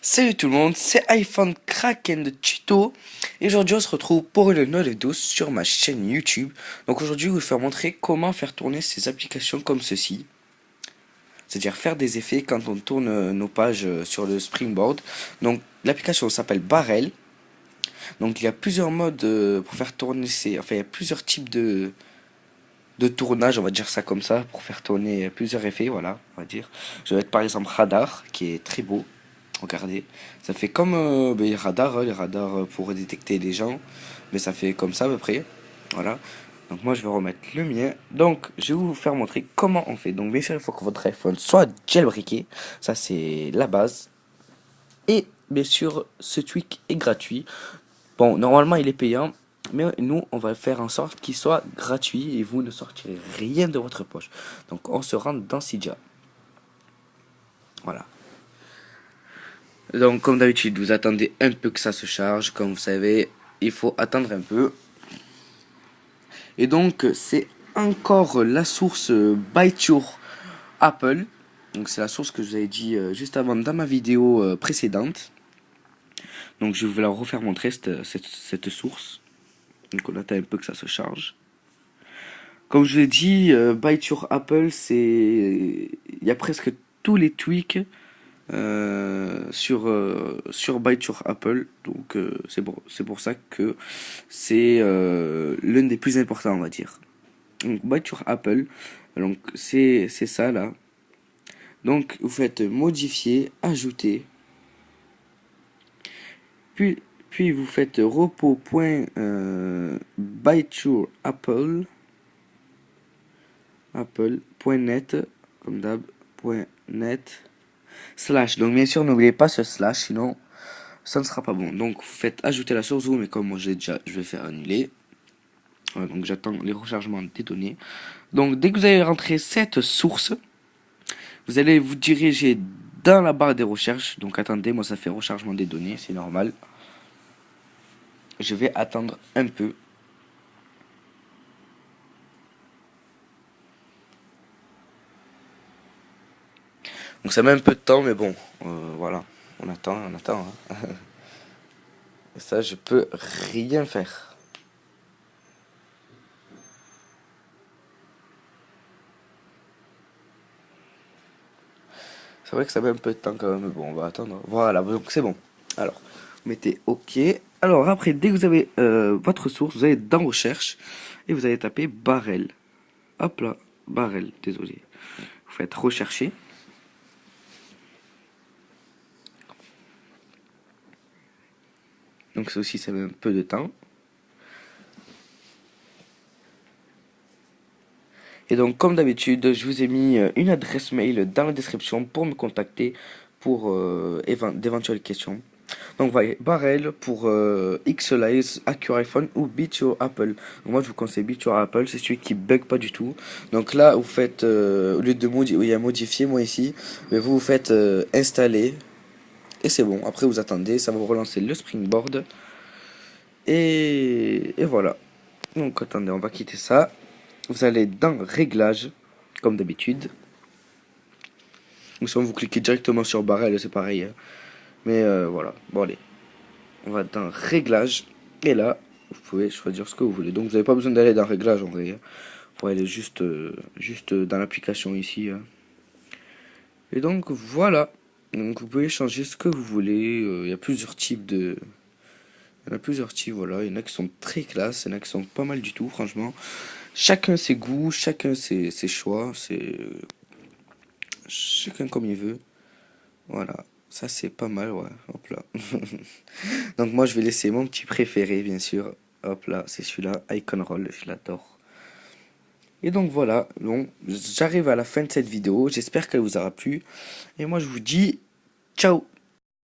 Salut tout le monde, c'est iPhone Kraken de Tuto et aujourd'hui on se retrouve pour une nouvelle vidéo sur ma chaîne YouTube. Donc aujourd'hui je vais vous faire montrer comment faire tourner ces applications comme ceci. C'est-à-dire faire des effets quand on tourne nos pages sur le Springboard. Donc l'application s'appelle Barrel. Donc il y a plusieurs modes pour faire tourner Enfin il y a plusieurs types de tournage, on va dire ça comme ça, pour faire tourner plusieurs effets, voilà, on va dire. Je vais mettre par exemple Radar, qui est très beau. Regardez, ça fait comme les radars pour détecter les gens, mais ça fait comme ça à peu près. Voilà. Donc moi je vais remettre le mien. Donc je vais vous faire montrer comment on fait. Donc bien sûr il faut que votre iPhone soit jailbreaké, ça c'est la base. Et bien sûr ce tweak est gratuit. Bon normalement il est payant, mais nous on va faire en sorte qu'il soit gratuit et vous ne sortirez rien de votre poche. Donc on se rend dans Cydia. Voilà. Donc comme d'habitude, vous attendez un peu que ça se charge. Comme vous savez, il faut attendre un peu. Et donc c'est encore la source Byte Your Apple. Donc c'est la source que je vous avais dit juste avant dans ma vidéo précédente. Donc je vais la refaire montrer cette source. Donc on attend un peu que ça se charge. Comme je l'ai dit, Byte Your Apple, il y a presque tous les tweaks sur Byte Your Apple. Donc c'est pour ça que c'est l'un des plus importants, on va dire. Donc Byte Your Apple, donc c'est ça là. Donc vous faites modifier, ajouter, puis vous faites repos.byte your apple.net comme d'hab .net slash. Donc bien sûr n'oubliez pas ce slash, sinon ça ne sera pas bon. Donc vous faites ajouter la source vous, mais comme moi j'ai déjà, je vais faire annuler. Voilà, donc j'attends les rechargements des données. Donc dès que vous avez rentré cette source, vous allez vous diriger dans la barre des recherches. Donc attendez, moi ça fait rechargement des données, c'est normal. Je vais attendre un peu. Donc ça met un peu de temps, mais bon, voilà, on attend, hein. Et ça, je peux rien faire. C'est vrai que ça met un peu de temps quand même, mais bon, on va attendre. Voilà, donc c'est bon. Alors, vous mettez OK. Alors après, dès que vous avez votre source, vous allez dans Recherche et vous allez taper Barrel. Hop là, Barrel, désolé. Vous faites Rechercher. Donc ça aussi, ça met un peu de temps. Et donc, comme d'habitude, je vous ai mis une adresse mail dans la description pour me contacter pour d'éventuelles questions. Donc, voyez, Barrel pour Xlize, Acure iPhone ou Beat Your Apple. Donc, moi, je vous conseille Beat Your Apple, c'est celui qui bug pas du tout. Donc là, vous faites, au lieu de modifier, moi ici, mais vous faites installer. Et c'est bon, après vous attendez, ça va vous relancer le Springboard. Et voilà. Donc, attendez, on va quitter ça. Vous allez dans Réglages, comme d'habitude. Ou sinon vous cliquez directement sur Barrel, c'est pareil, hein. Mais voilà, bon allez. On va dans Réglages. Et là, vous pouvez choisir ce que vous voulez. Donc vous n'avez pas besoin d'aller dans Réglages en vrai, hein. Vous pouvez aller juste dans l'application ici, hein. Et donc voilà. Donc vous pouvez changer ce que vous voulez. Il y a plusieurs types de... Il y en a plusieurs types, voilà. Il y en a qui sont très classe, il y en a qui sont pas mal du tout, franchement. Chacun ses goûts, chacun ses choix, c'est chacun comme il veut. Voilà, ça c'est pas mal, ouais. Hop là. Donc moi je vais laisser mon petit préféré, bien sûr. Hop là, c'est celui-là, Icon Roll, je l'adore. Et donc voilà, bon, j'arrive à la fin de cette vidéo. J'espère qu'elle vous aura plu. Et moi je vous dis ciao.